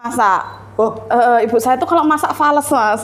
Masak. Oh, Ibu saya tuh kalau masak fales, Mas.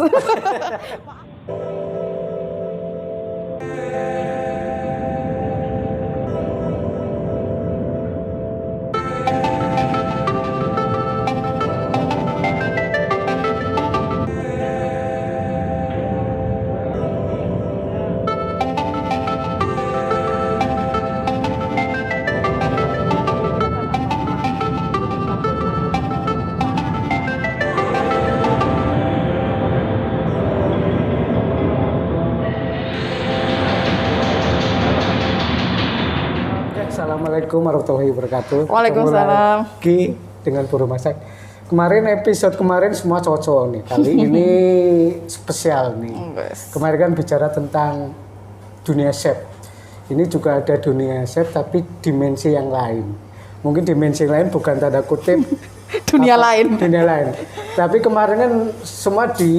Assalamualaikum warahmatullahi wabarakatuh. Waalaikumsalam. Ketemu lagi dengan Buru Masak. Kemarin episode kemarin semua cocok nih. Kali ini spesial nih. Kemarin kan bicara tentang dunia chef. Ini juga ada dunia chef tapi dimensi yang lain. Mungkin dimensi lain bukan tanda kutip Dunia lain. Dunia lain. Tapi kemarin kan semua di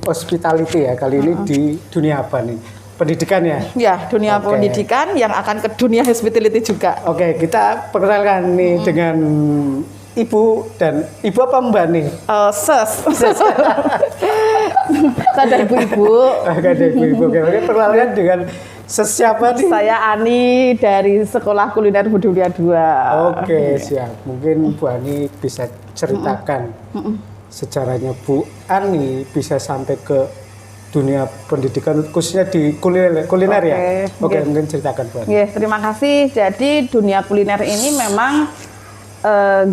hospitality ya. Kali ini di dunia apa nih? Pendidikan ya? Ya, dunia pendidikan yang akan ke dunia hospitality juga. Oke, kita perkenalkan nih dengan Ibu dan Ibu apa Mbak nih? Ses. Ada ibu-ibu. Ada ibu-ibu. Oke, perkenalkan dengan siapa nih? Saya Ani dari Sekolah Kuliner Budulia 2. Oke, siap. Mungkin Bu Ani bisa ceritakan sejarahnya Bu Ani bisa sampai ke dunia pendidikan khususnya di kuliner ya. Oke, mungkin ceritakan Bu Ani. Terima kasih. Jadi dunia kuliner ini memang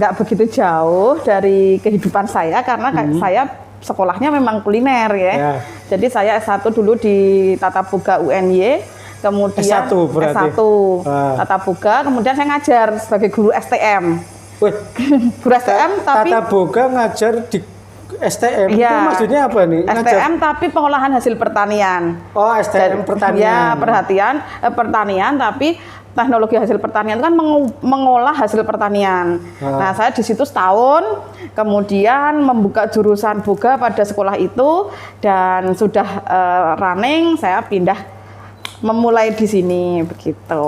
nggak begitu jauh dari kehidupan saya karena saya sekolahnya memang kuliner ya. Jadi saya S1 dulu di Tata Boga UNY, kemudian S1 berarti. S1 Tata Boga, kemudian saya ngajar sebagai guru STM. Wih, guru STM tapi Tata Boga ngajar di STM ya, itu maksudnya apa nih? STM tapi pengolahan hasil pertanian. Oh, STM pertanian. Ya, pertanian tapi teknologi hasil pertanian itu kan mengolah hasil pertanian. Nah, saya di situ setahun, kemudian membuka jurusan boga pada sekolah itu dan sudah running, saya pindah memulai di sini begitu.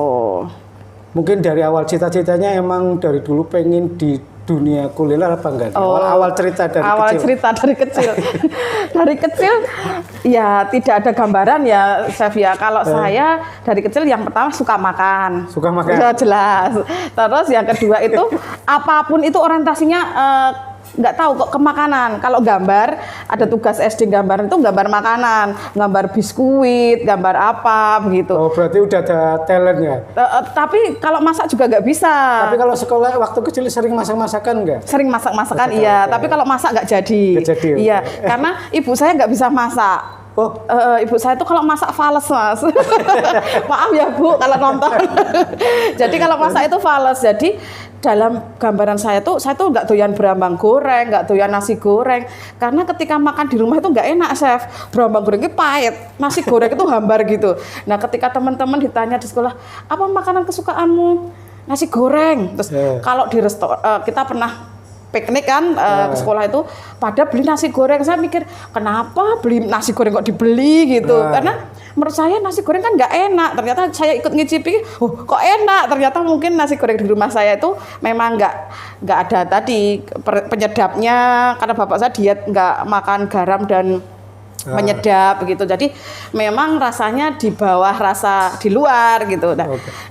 Mungkin dari awal cita-citanya emang dari dulu pengen di dunia kuliner apa enggak? Awal cerita dari kecil. Awal cerita dari kecil. Dari kecil ya tidak ada gambaran ya, Chef ya. Kalau saya dari kecil yang pertama suka makan. Suka makan. Ya, jelas. Terus yang kedua itu apapun itu orientasinya nggak tahu kok ke makanan. Kalau gambar ada tugas SD gambar itu gambar makanan, gambar biskuit, gambar apa begitu. Oh, berarti udah ada talent ya? Tapi kalau masak juga nggak bisa. Tapi kalau sekolah waktu kecil sering masak-masakan nggak? Sering masak-masakan iya, tapi kalau masak nggak jadi. Nggak jadi. Iya, karena ibu saya nggak bisa masak. Oh, ibu saya tuh kalau masak fales, Mas. Maaf ya Bu kalau nonton. Jadi kalau masak itu fales. Jadi dalam gambaran saya tuh nggak doyan berambang goreng, nggak doyan nasi goreng. Karena ketika makan di rumah itu nggak enak, Chef. Berambang goreng itu pahit, nasi goreng itu hambar gitu. Nah, ketika teman-teman ditanya di sekolah, apa makanan kesukaanmu? Nasi goreng. Terus kalau di restoran, kita pernah piknik kan ke sekolah itu pada beli nasi goreng. Saya mikir kenapa beli nasi goreng kok dibeli gitu, karena menurut saya nasi goreng kan nggak enak. Ternyata saya ikut ngicipi, kok enak. Ternyata mungkin nasi goreng di rumah saya itu memang nggak ada tadi penyedapnya, karena bapak saya diet nggak makan garam dan penyedap begitu. Jadi memang rasanya di bawah rasa di luar gitu.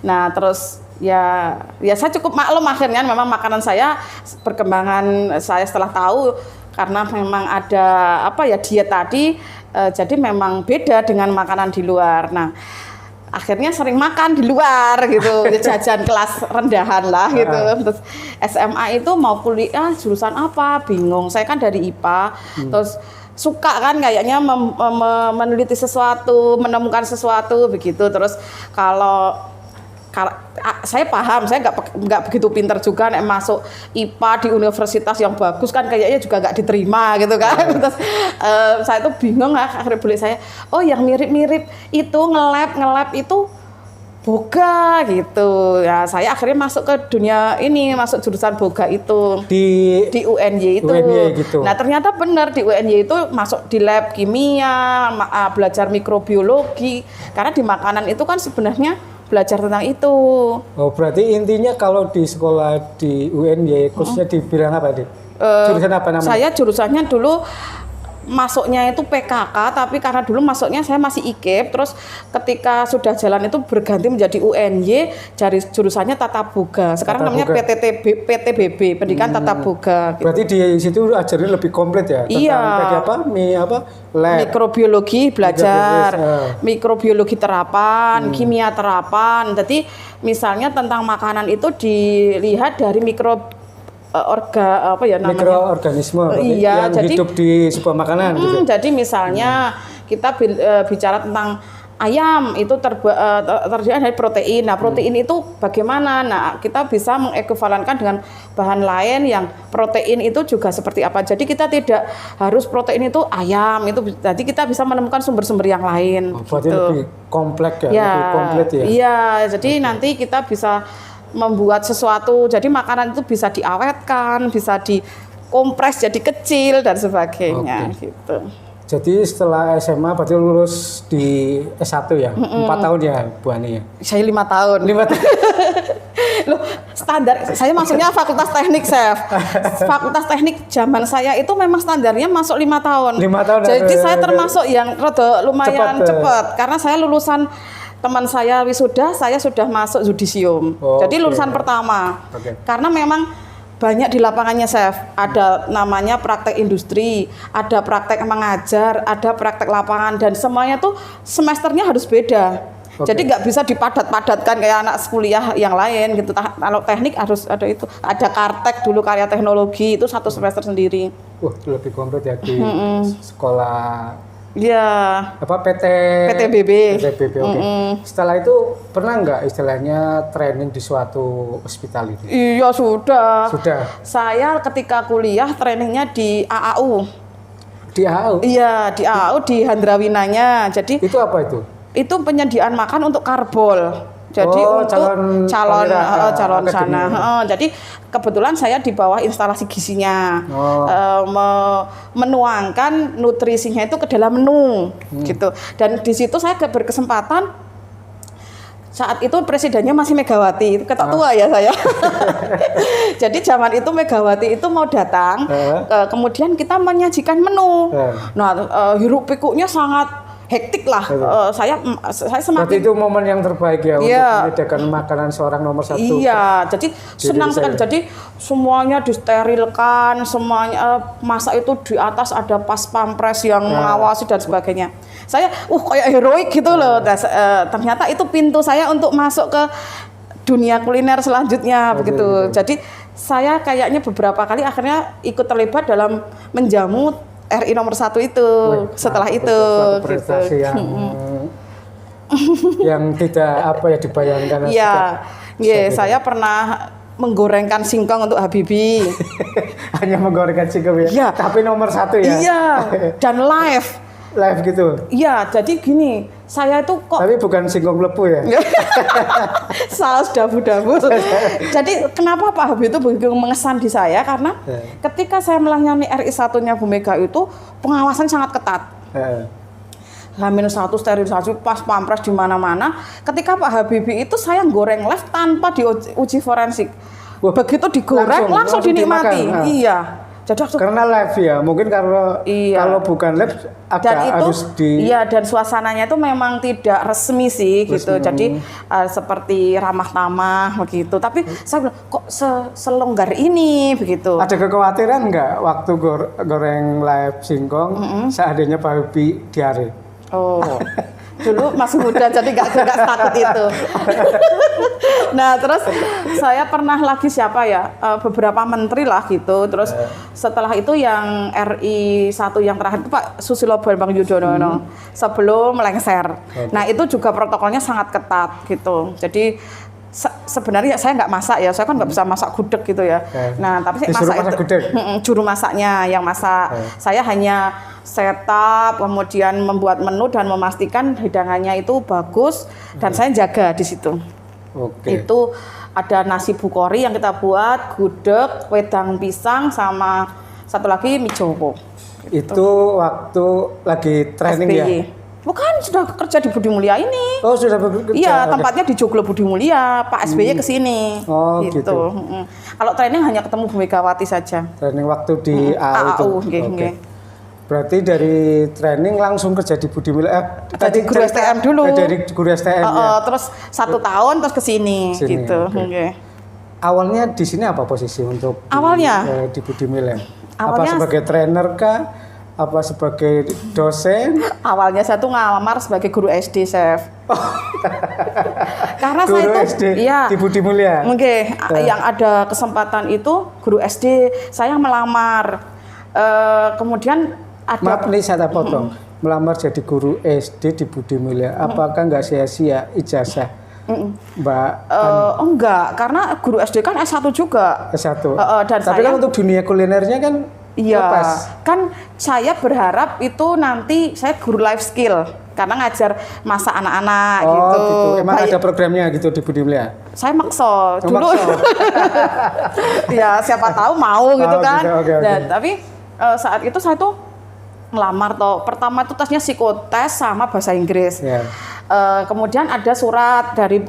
Nah terus ya saya cukup maklum akhirnya memang makanan saya perkembangan saya setelah tahu karena memang ada diet tadi jadi memang beda dengan makanan di luar. Nah akhirnya sering makan di luar gitu, jajan kelas rendahan lah gitu. Terus SMA itu mau kuliah jurusan apa bingung, saya kan dari IPA terus suka kan kayaknya meneliti sesuatu, menemukan sesuatu begitu. Terus kalau saya paham, saya nggak begitu pinter juga nek masuk IPA di universitas yang bagus kan kayaknya juga nggak diterima gitu kan. Terus saya tuh bingung akhirnya boleh saya, yang mirip-mirip itu nge-lab itu boga gitu. Ya saya akhirnya masuk ke dunia ini, masuk jurusan boga itu di UNY itu. Gitu. Nah ternyata benar di UNY itu masuk di lab kimia, belajar mikrobiologi karena di makanan itu kan sebenarnya belajar tentang itu. Oh berarti intinya kalau di sekolah di UNY khususnya dibilang apa nih? Jurusan apa namanya? Saya jurusannya dulu masuknya itu PKK, tapi karena dulu masuknya saya masih IKIP, terus ketika sudah jalan itu berganti menjadi UNY, dari jurusannya Tata Boga. Sekarang Tata namanya Boga. PTBB, Pendidikan Tata Boga. Gitu. Berarti di situ ajarin lebih komplit ya? Iya. Tentang lab. Mikrobiologi belajar, Mikrobiologi, mikrobiologi terapan, kimia terapan. Jadi misalnya tentang makanan itu dilihat dari mikroorganisme Iya, yang jadi hidup di sebuah makanan gitu. Jadi misalnya kita bicara tentang ayam itu terdiri dari protein. Nah, protein itu bagaimana? Nah, kita bisa mengekuivalenkan dengan bahan lain yang protein itu juga seperti apa. Jadi kita tidak harus protein itu ayam itu. Jadi kita bisa menemukan sumber-sumber yang lain. Berarti gitu. lebih kompleks ya, Ya, lebih komplit ya. Iya, jadi nanti kita bisa membuat sesuatu. Jadi makanan itu bisa diawetkan, bisa dikompres jadi kecil dan sebagainya gitu. Jadi setelah SMA berarti lulus di S1 ya? 4 tahun ya Bu Ani ya? Saya 5 tahun. 5 tahun. Loh, standar saya maksudnya Fakultas Teknik, Chef. Fakultas Teknik zaman saya itu memang standarnya masuk 5 tahun. 5 tahun. Jadi saya termasuk yang rada lumayan cepat karena saya lulusan teman saya wisuda, saya sudah masuk yudisium. Jadi lulusan pertama. Karena memang banyak di lapangannya, Chef. Ada namanya praktek industri, ada praktek mengajar, ada praktek lapangan, dan semuanya tuh semesternya harus beda. Jadi nggak bisa dipadat-padatkan kayak anak kuliah yang lain gitu. Kalau teknik harus ada itu. Ada kartek dulu, karya teknologi itu 1 semester sendiri. Lebih komplit ya di sekolah. Iya. PTBB. Oke. Setelah itu pernah nggak istilahnya training di suatu hospital itu? Iya, sudah. Saya ketika kuliah trainingnya di AAU. Di AAU? Iya, di AAU di Handrawinanya. Jadi itu apa itu? Itu penyediaan makan untuk karbol. Jadi untuk calon sana. Jadi kebetulan saya di bawah instalasi gizinya, menuangkan nutrisinya itu ke dalam menu, gitu. Dan di situ saya berkesempatan saat itu presidennya masih Megawati, itu ketok tua ya saya. Jadi zaman itu Megawati itu mau datang, kemudian kita menyajikan menu. Nah, hiruk pikuknya sangat hektik lah. Saya semakin. Berarti itu momen yang terbaik ya untuk menyediakan makanan seorang nomor 1. Iya, jadi senang sekali. Jadi semuanya disterilkan, semuanya masak itu di atas ada pas pampres yang mengawasi dan sebagainya. Saya kayak heroik gitu loh. Ternyata itu pintu saya untuk masuk ke dunia kuliner selanjutnya begitu. Jadi saya kayaknya beberapa kali akhirnya ikut terlibat dalam menjamu RI nomor 1 itu. Setelah itu prestasi gitu. yang tidak dibayangkan. Iya, saya pernah menggorengkan singkong untuk Habibie. Hanya menggorengkan singkong ya? Tapi nomor 1 ya? Iya, dan live gitu? Iya, jadi gini, saya itu kok. Tapi bukan singkong lepu ya? Saus dabu-dabu. Jadi kenapa Pak Habibie itu begitu mengesan di saya? Karena ketika saya melayani RI 1-nya Bu Mega itu pengawasan sangat ketat. H-1 sterilisasi pas pampres di mana-mana. Ketika Pak Habibie itu saya goreng live tanpa diuji forensik. Begitu digoreng langsung dinikmati. Iya. Jadi karena live ya, mungkin kalau bukan live harus dan suasananya itu memang tidak resmi sih gitu. Jadi seperti ramah tamah begitu. Tapi saya bilang kok selonggar ini begitu. Ada kekhawatiran nggak waktu goreng live singkong seandainya Pak Habibie diare? Dulu masih muda jadi nggak takut itu. Nah terus saya pernah lagi beberapa menteri lah gitu. Terus setelah itu yang RI 1 yang terakhir itu Pak Susilo Bambang Yudhoyono sebelum lengser. Nah itu juga protokolnya sangat ketat gitu. Jadi sebenarnya saya nggak masak ya, saya kan nggak bisa masak gudeg gitu ya. Nah tapi masak itu juru masaknya yang masak. Saya hanya setup, kemudian membuat menu dan memastikan hidangannya itu bagus dan saya jaga di situ. Itu ada nasi bukori yang kita buat, gudeg, wedang pisang, sama satu lagi mie Jawa. Itu waktu lagi training SPY. Ya? Bukan, sudah kerja di Budi Mulia ini. Oh, sudah bekerja. Iya, tempatnya di Joglo Budi Mulia. Pak SBY ke sini. Oh, gitu. Kalau training hanya ketemu Bu Megawati saja. Training waktu di AAU itu. nggih, Oke. nggih. Berarti dari training langsung kerja di Budi Mulia. Jadi guru STM dulu. Dari guru STM ya. Terus 1 tahun terus ke sini gitu. Oke. Nggih. Awalnya di sini apa posisi untuk Awalnya? di Budi Mulia? Apa Awalnya sebagai trainer kah? Apa sebagai dosen? Awalnya saya tuh ngelamar sebagai guru SD, Chef. Karena Guru saya tuh SD iya, di Budi Mulia. Oke, yang ada kesempatan itu guru SD saya melamar. Kemudian ada Maaf nih saya potong. Melamar jadi guru SD di Budi Mulia. Apakah nggak sia-sia ijazah? Mbak enggak, karena guru SD kan S1 juga. S1. Dan Tapi saya kan untuk dunia kulinernya kan iya, lepas. kan saya berharap itu nanti saya guru life skill karena ngajar masak anak-anak Oh gitu. gitu. Emang Baik, ada programnya gitu di Budi Mulia? saya makso dulu. makso. Ya siapa tahu mau gitu Oh, kan. gitu, oke. Tapi saat itu saya tuh ngelamar toh. Pertama itu tesnya psikotes sama bahasa Inggris. Ya. Kemudian ada surat dari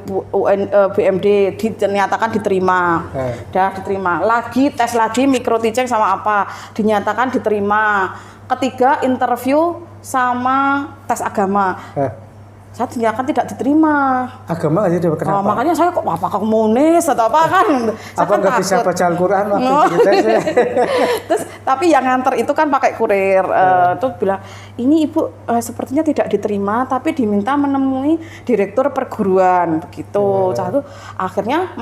BMD dinyatakan diterima. Udah diterima. Lagi tes lagi mikro teaching sama apa? Dinyatakan diterima. Ketiga interview sama tes agama. Saya dinyatakan tidak diterima. Agama aja dia kenapa? Makanya saya kok apa komunis atau apa kan? Saya Apa kan nggak bisa takut. baca Al-Quran waktu No. di tes? Terus tapi yang nganter itu kan pakai kurir. Terus bilang ini ibu sepertinya tidak diterima tapi diminta menemui direktur perguruan begitu. Satu akhirnya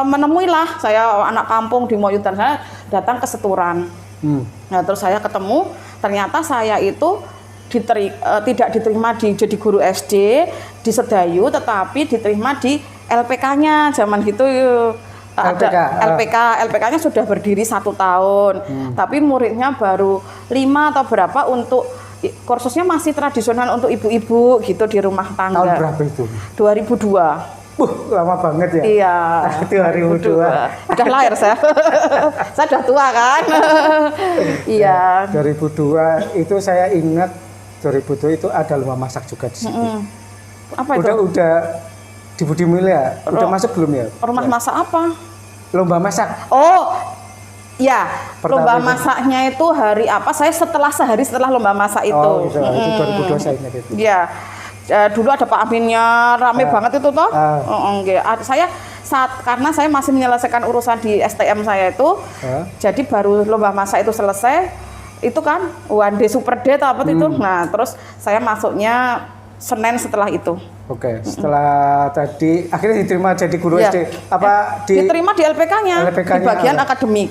menemuilah saya anak kampung di Moyut dan saya datang ke Seturan. Nah terus saya ketemu ternyata saya itu tidak diterima jadi guru SD di Sedayu tetapi diterima di LPK-nya zaman gitu. LPK, LPK-nya sudah berdiri 1 tahun, tapi muridnya baru 5 atau berapa untuk kursusnya masih tradisional untuk ibu-ibu gitu di rumah tangga. Tahun berapa itu? 2002. Lama banget ya? Iya. 2002. Udah lahir saya. Saya udah tua kan. Iya. 2002 itu saya ingat 2002 itu ada lomba masak juga di situ. Apa itu? Udah di Budi Mulia. Udah masuk belum ya? Rumah masak apa? Lomba masak. Oh, ya, Pertama lomba itu. masaknya itu hari apa? Saya sehari setelah lomba masak itu. Oh, gitu. Itu 2002 saya ingat itu. Iya. Dulu ada Pak Aminnya, rame banget itu toh. Saya karena saya masih menyelesaikan urusan di STM saya itu, jadi baru lomba masak itu selesai, itu kan one day super day atau apa itu. Nah, terus saya masuknya Senin setelah itu. Oke, setelah tadi akhirnya diterima jadi guru SD. Apa diterima di LPK-nya, di bagian akademik.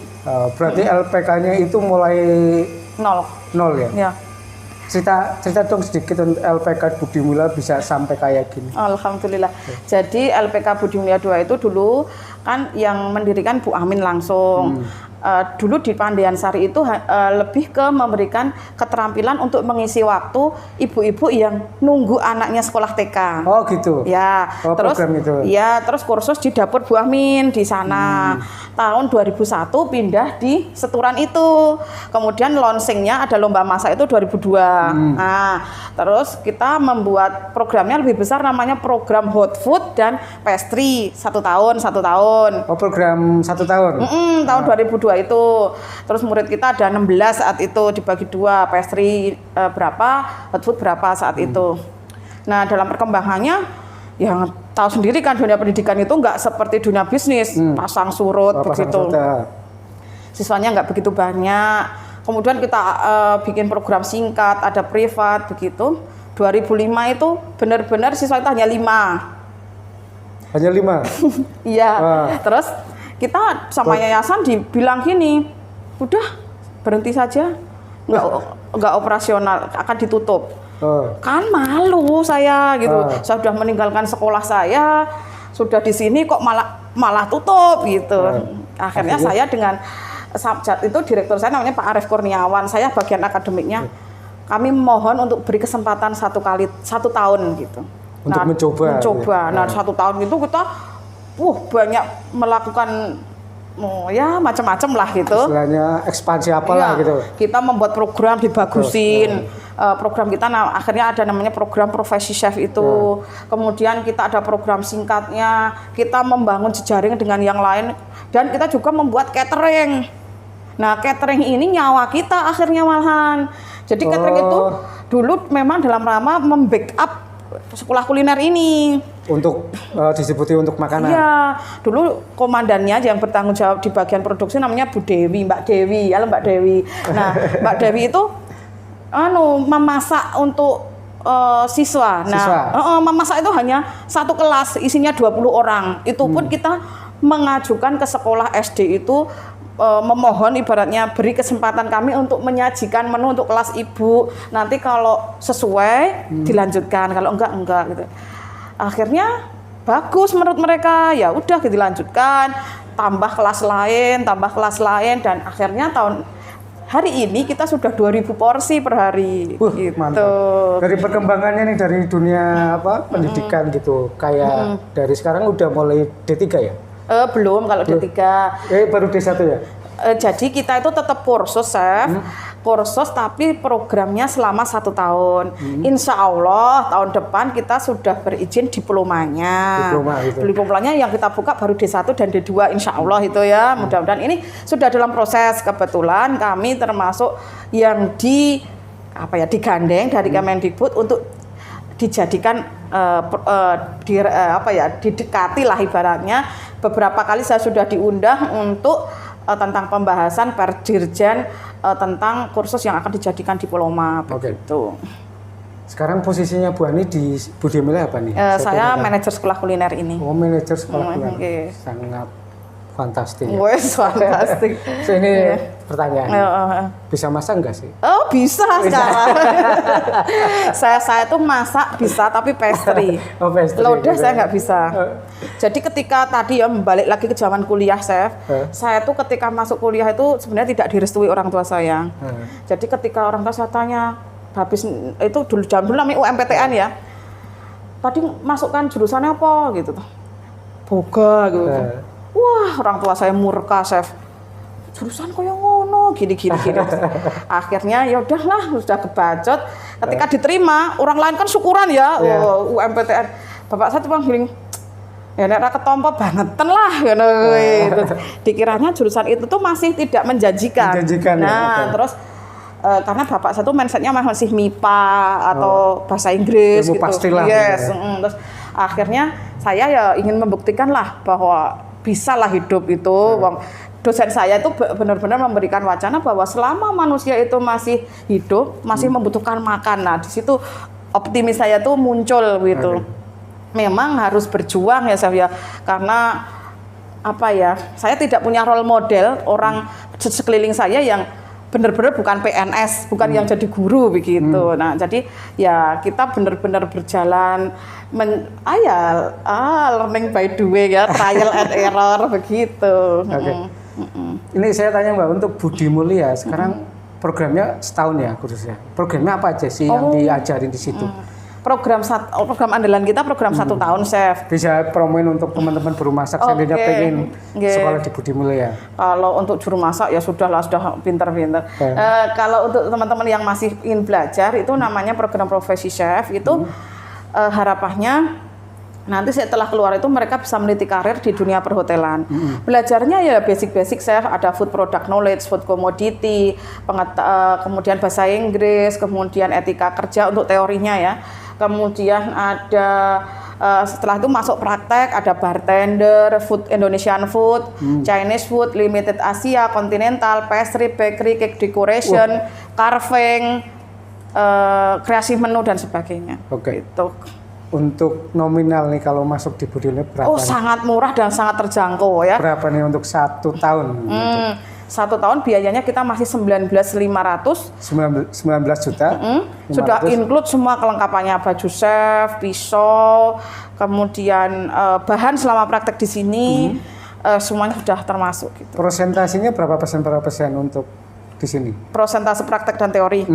Berarti LPK-nya itu mulai 0 ya? Ya. Cerita dong sedikit tentang LPK Budi Mulia bisa sampai kayak gini. Alhamdulillah. Jadi LPK Budi Mulia 2 itu dulu kan yang mendirikan Bu Amin langsung. Dulu di Pandiansari itu lebih ke memberikan keterampilan untuk mengisi waktu ibu-ibu yang nunggu anaknya sekolah TK. Oh gitu. Ya, terus itu. Ya, terus kursus di dapur Bu Amin di sana. Tahun 2001 pindah di Seturan itu. Kemudian launchingnya ada lomba masak itu 2002. Nah, terus kita membuat programnya lebih besar namanya program hot food dan pastry 1 tahun. Oh, program 1 tahun. Tahun 2002 itu. Terus murid kita ada 16 saat itu dibagi 2, pastry berapa, hot food berapa saat itu. Nah, dalam perkembangannya yang tahu sendiri kan dunia pendidikan itu nggak seperti dunia bisnis, pasang surut begitu. Siswanya nggak begitu banyak. Kemudian kita bikin program singkat, ada privat begitu. 2005 itu benar-benar siswa itu hanya 5. Hanya 5? Iya. Terus kita sama yayasan dibilang gini, udah berhenti saja, nggak operasional, akan ditutup. Kan malu saya gitu. Saya sudah meninggalkan sekolah saya, sudah di sini kok malah tutup gitu. Akhirnya saya dengan itu direktur saya namanya Pak Arif Kurniawan, saya bagian akademiknya. Kami mohon untuk beri kesempatan 1 tahun gitu. Untuk mencoba. Nah, 1 tahun itu kita banyak melakukan ya macam-macam lah gitu. Istilahnya ekspansi apalah gitu. Kita membuat program dibagusin. program kita akhirnya ada namanya program profesi chef itu. Kemudian kita ada program singkatnya, kita membangun jejaring dengan yang lain, dan kita juga membuat catering. Nah, catering ini nyawa kita akhirnya malahan. Jadi catering itu dulu memang dalam rangka membackup sekolah kuliner ini. Untuk distribusi untuk makanan. Iya, dulu komandannya yang bertanggung jawab di bagian produksi namanya Bu Dewi, Mbak Dewi. Halo Mbak Dewi. Nah, Mbak Dewi itu memasak untuk siswa. Nah, memasak itu hanya satu kelas isinya 20 orang. Itu pun kita mengajukan ke sekolah SD itu memohon ibaratnya beri kesempatan kami untuk menyajikan menu untuk kelas ibu. Nanti kalau sesuai dilanjutkan, kalau enggak gitu. Akhirnya bagus menurut mereka. Ya udah dilanjutkan, tambah kelas lain dan akhirnya hari ini kita sudah 2000 porsi per hari. Gitu. Mantap. Dari perkembangannya nih dari dunia pendidikan gitu, kayak dari sekarang udah mulai D3 ya? Belum kalau D3. Baru D1 ya? Jadi kita itu tetap kursus, Chef. Kursus tapi programnya selama 1 tahun. Insya Allah tahun depan kita sudah berizin diplomanya. Diplomanya yang kita buka baru D1 dan D2 insya Allah itu ya. Mudah-mudahan ini sudah dalam proses. Kebetulan kami termasuk yang digandeng dari Kemendikbud untuk dijadikan didekati lah ibaratnya. Beberapa kali saya sudah diundang untuk tentang pembahasan Perdirjen tentang kursus yang akan dijadikan diploma begitu. Sekarang posisinya Bu Ani di Budi Milih apa nih? Saya manajer sekolah kuliner ini. Oh, manajer sekolah kuliner. Sangat fantastis. Wes fantastis. So, ini pertanyaan. Bisa masak enggak sih? Oh, bisa sekarang. saya tuh masak bisa tapi pastry. Pastry. Lodeh saya nggak bisa. Jadi ketika tadi ya balik lagi ke zaman kuliah, Chef. Saya tuh ketika masuk kuliah itu sebenarnya tidak direstui orang tua saya. Jadi ketika orang tua saya tanya, habis itu dulu jam dulu namanya UMPTN ya. Tadi masukkan jurusannya apa gitu. Boga gitu. Wah, orang tua saya murka, Chef. Jurusan koyo ngono, gini. Akhirnya ya udahlah, sudah kebacot. Ketika diterima, orang lain kan syukuran ya, UMPTN. Bapak saya tuh bilang, ya nek ra ketompo bangetan lah ngono gitu. Dikiranya jurusan itu tuh masih tidak menjanjikan. Nah, terus karena bapak saya tuh mindsetnya masih MIPA atau bahasa Inggris ilmu gitu. Pastilah. Yes. Terus akhirnya saya ya ingin membuktikan lah bahwa bisa lah hidup itu. Dosen saya itu benar-benar memberikan wacana bahwa selama manusia itu masih hidup, masih membutuhkan makan. Nah, di situ optimis saya tuh muncul gitu. Memang harus berjuang ya, Chef ya. Karena apa ya? Saya tidak punya role model orang sekeliling saya yang benar-benar bukan PNS, bukan yang jadi guru begitu. Nah, jadi ya kita benar-benar berjalan learning by doing ya, trial and error begitu. Ini saya tanya Mbak, untuk Budi Mulia sekarang programnya setahun ya khususnya. Programnya apa aja sih yang diajarin di situ? Program andalan kita program 1 tahun, Chef. Bisa promoin untuk teman-teman juru masak seandainya pengen sekolah di Budi Mulia. Kalau untuk juru masak ya sudah pintar-pintar. Kalau untuk teman-teman yang masih ingin belajar itu namanya program profesi chef itu harapannya nanti setelah keluar itu mereka bisa meniti karir di dunia perhotelan. Belajarnya ya basic-basic chef, ada food product knowledge, food commodity, kemudian bahasa Inggris, kemudian etika kerja untuk teorinya ya. Kemudian ada setelah itu masuk praktek, ada bartender, food Indonesian food, Chinese food, limited Asia, continental, pastry, bakery, cake decoration, carving, kreasi menu dan sebagainya. Gitu. Untuk nominal nih kalau masuk di Budi Mulia berapa? Oh, sangat murah dan sangat terjangkau ya. Berapa nih untuk 1 tahun? 1 tahun biayanya kita masih 19.500. 19 juta. Sudah include semua kelengkapannya, baju chef, pisau, kemudian bahan selama praktek di sini, semuanya sudah termasuk gitu. Prosentasinya berapa persen untuk di sini? Prosentase praktek dan teori.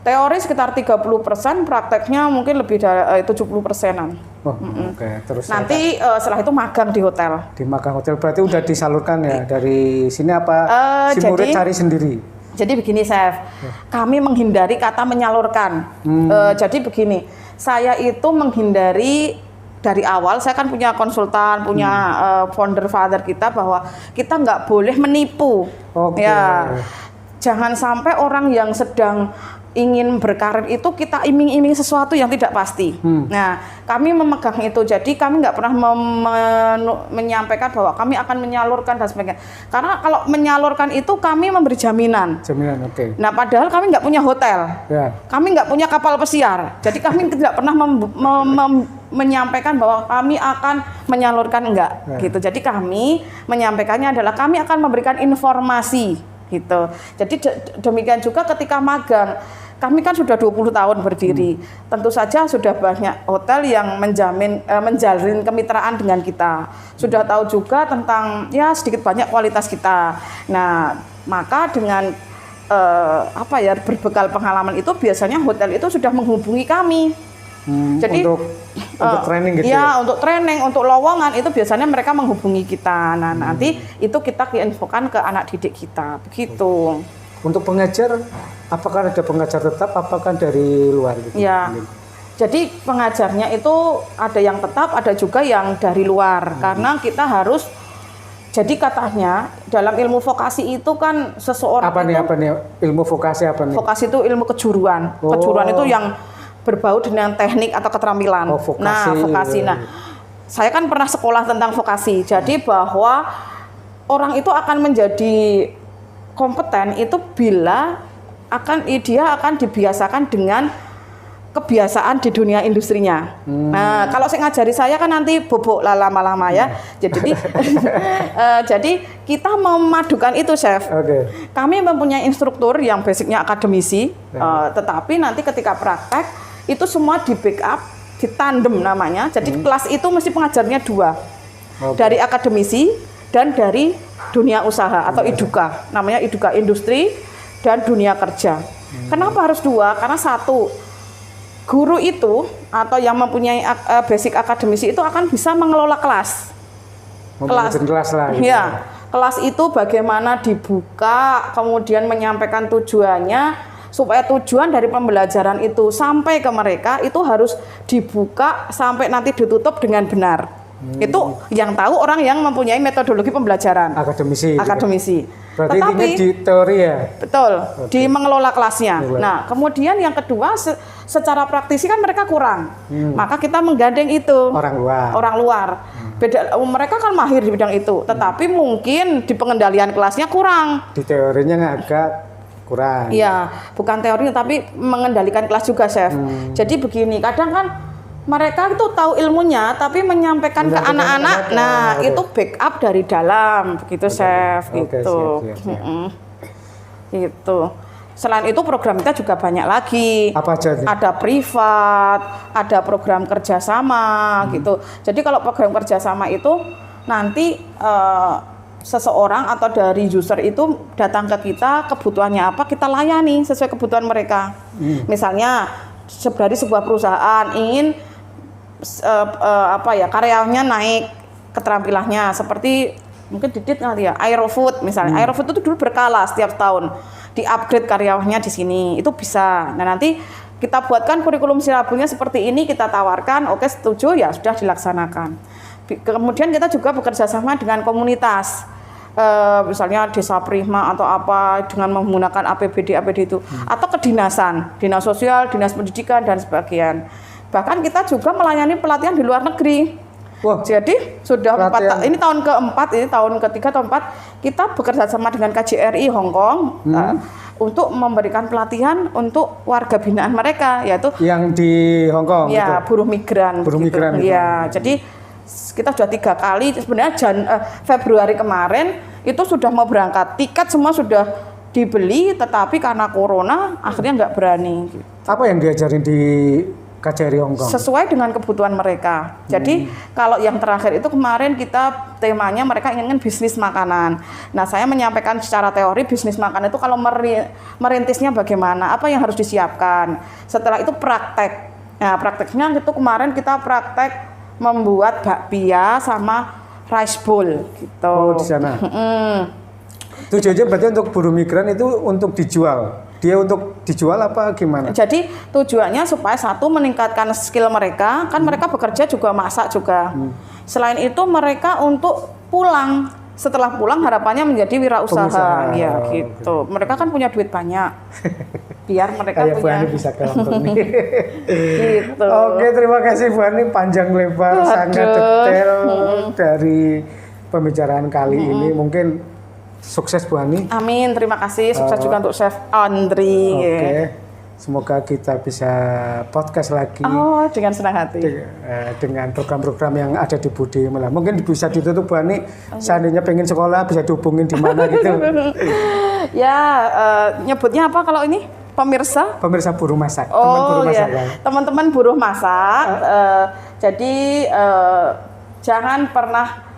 Teori sekitar 30%, prakteknya mungkin lebih dari 70%-an. Terus nanti setelah itu magang di hotel. Di magang hotel berarti udah disalurkan ya dari sini apa? Si murid cari sendiri? Jadi begini, Chef, kami menghindari kata menyalurkan. Jadi begini, saya itu menghindari dari awal, saya kan punya konsultan, punya founder father kita, bahwa kita nggak boleh menipu. Ya, jangan sampai orang yang sedang ingin berkarir itu kita iming-iming sesuatu yang tidak pasti. Nah, kami memegang itu, jadi kami nggak pernah menyampaikan bahwa kami akan menyalurkan dan sebagainya. Karena kalau menyalurkan itu kami memberi jaminan. Jaminan, oke. Nah, padahal kami nggak punya hotel, kami nggak punya kapal pesiar, jadi kami tidak pernah menyampaikan bahwa kami akan menyalurkan, enggak, gitu. Jadi kami menyampaikannya adalah kami akan memberikan informasi, gitu. Jadi demikian juga ketika magang. Kami kan sudah 20 tahun berdiri, tentu saja sudah banyak hotel yang menjalin kemitraan dengan kita. Sudah tahu juga tentang ya sedikit banyak kualitas kita. Nah, maka dengan berbekal pengalaman itu biasanya hotel itu sudah menghubungi kami. Jadi untuk training gitu ya? Untuk training, untuk lowongan itu biasanya mereka menghubungi kita. Nah, nanti itu kita infokan ke anak didik kita, begitu. Untuk pengajar, apakah ada pengajar tetap, apakah dari luar gitu? Ya, jadi pengajarnya itu ada yang tetap, ada juga yang dari luar. Karena kita harus, jadi katanya dalam ilmu vokasi itu kan seseorang apa nih ilmu vokasi apa nih? Vokasi itu ilmu kejuruan. Kejuruan itu yang berbau dengan teknik atau keterampilan. Vokasi. Nah, vokasi. Nah, saya kan pernah sekolah tentang vokasi. Jadi bahwa orang itu akan menjadi kompeten itu bila dia akan dibiasakan dengan kebiasaan di dunia industrinya. Nah, kalau saya ngajari saya kan nanti bobok lah lama-lama ya. Jadi jadi kita memadukan itu, Chef. Kami mempunyai instruktur yang basicnya akademisi, tetapi nanti ketika praktek itu semua di backup, di tandem namanya. Jadi kelas itu mesti pengajarnya 2. Dari akademisi dan dari dunia usaha atau iduka, namanya iduka industri dan dunia kerja. Kenapa harus 2? Karena 1, guru itu atau yang mempunyai basic akademisi itu akan bisa mengelola kelas. Kelas lah. Gitu. Ya, kelas itu bagaimana dibuka, kemudian menyampaikan tujuannya, supaya tujuan dari pembelajaran itu sampai ke mereka itu harus dibuka sampai nanti ditutup dengan benar. Itu yang tahu orang yang mempunyai metodologi pembelajaran. Akademisi. Berarti intinya di teori ya? Betul, di mengelola kelasnya. Nah, kemudian yang kedua, secara praktisi kan mereka kurang. Maka kita menggandeng itu. Orang luar. Mereka kan mahir di bidang itu, tetapi mungkin di pengendalian kelasnya kurang. Di teorinya agak kurang. Iya, bukan teori tapi mengendalikan kelas juga, Chef. Jadi begini, kadang kan mereka itu tahu ilmunya tapi menyampaikan ke anak-anak. Nah, itu backup dari dalam, begitu, Chef, gitu. Gitu. Selain itu program kita juga banyak lagi. Apa aja? Ada privat, ada program kerjasama, gitu. Jadi kalau program kerjasama itu nanti seseorang atau dari user itu datang ke kita, kebutuhannya apa, kita layani sesuai kebutuhan mereka. Misalnya dari sebuah perusahaan ingin karyawannya naik keterampilannya, seperti mungkin Didit nanti ya Aerofood misalnya. Aerofood itu dulu berkala setiap tahun di-upgrade karyawannya di sini, itu bisa. Nah, nanti kita buatkan kurikulum silabusnya seperti ini, kita tawarkan, oke setuju, ya sudah dilaksanakan. Kemudian kita juga bekerja sama dengan komunitas, misalnya desa Prima atau apa, dengan menggunakan APBD itu, atau kedinasan, dinas sosial, dinas pendidikan dan sebagainya. Bahkan kita juga melayani pelatihan di luar negeri. Jadi sudah ini tahun keempat, ini tahun ketiga atau 4 kita bekerja sama dengan KJRI Hong Kong untuk memberikan pelatihan untuk warga binaan mereka, yaitu yang di Hong Kong. Ya, buruh migran. Migran. Ya, jadi kita sudah 3 kali. Sebenarnya Februari kemarin itu sudah mau berangkat, tiket semua sudah dibeli, tetapi karena corona akhirnya nggak berani. Apa yang diajarin di KJRI Hong Kong? Sesuai dengan kebutuhan mereka. Jadi kalau yang terakhir itu kemarin kita temanya mereka ingin bisnis makanan. Nah, saya menyampaikan secara teori bisnis makanan itu kalau merintisnya bagaimana, apa yang harus disiapkan. Setelah itu praktek. Nah, prakteknya itu kemarin kita praktek membuat bakpia sama rice bowl gitu. Di sana. Tujuannya berarti untuk buruh migran itu untuk dijual. Dia untuk dijual apa gimana? Jadi tujuannya supaya satu meningkatkan skill mereka, kan mereka bekerja juga masak juga. Selain itu mereka untuk pulang, setelah pulang harapannya menjadi wirausaha, Pengusaha. ya gitu. Mereka kan punya duit banyak, biar mereka Kayak Bu punya. Ani bisa ke Lombok nih. Gitu. Oke, terima kasih Bu Ani, panjang lebar, sangat detail dari pembicaraan kali ini. Mungkin sukses Bu Ani. Amin, terima kasih. Sukses juga untuk Chef Andri. Oke, semoga kita bisa podcast lagi Oh, dengan senang hati. dengan program-program yang ada di Budi Malah. Mungkin bisa ditutup Bu Ani, seandainya pengen sekolah bisa dihubungin di mana gitu. Ya, nyebutnya apa kalau ini? Pemirsa? Pemirsa buruh masak, teman Oh buruh masak ya, ya. teman-teman buruh masak. Jadi jangan pernah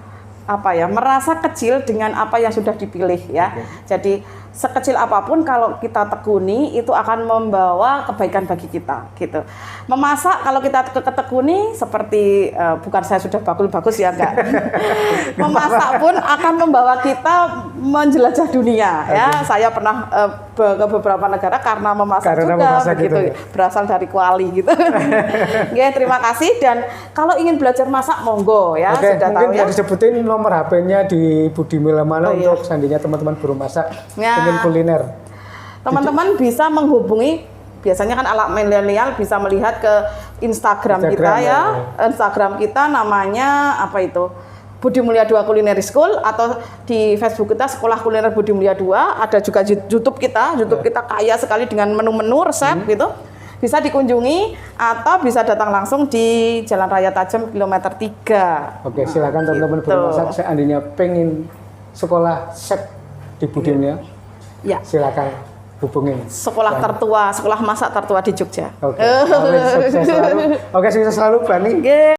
merasa kecil dengan apa yang sudah dipilih ya. Jadi sekecil apapun kalau kita tekuni itu akan membawa kebaikan bagi kita gitu. Memasak kalau kita ketekuni seperti bukan saya sudah bagus ya enggak. Memasak pun akan membawa kita menjelajah dunia ya. Saya pernah ke beberapa negara karena memasak begitu. Berasal dari Kuali gitu. Oke, terima kasih dan kalau ingin belajar masak monggo ya. Oke, sudah mungkin tahu ya. disebutin nomor HP-nya di Budi Malah mana untuk seandainya teman-teman buruh masak ingin kuliner. Teman-teman bisa menghubungi, biasanya kan anak milenial bisa melihat ke Instagram kita ya. Instagram kita namanya apa itu? Budi Mulia 2 Culinary School, atau di Facebook kita Sekolah Kuliner Budi Mulia 2. Ada juga YouTube kita. YouTube kita kaya sekali dengan menu-menu resep gitu. Bisa dikunjungi atau bisa datang langsung di Jalan Raya Tajam kilometer 3. Oke, silakan teman-teman buruh masak seandainya pengen sekolah chef di Budi Mulia. Ya. Silakan hubungin. Sekolah tertua, sekolah masak tertua di Jogja. Oke, sukses selalu. Oke, sukses selalu, Bani.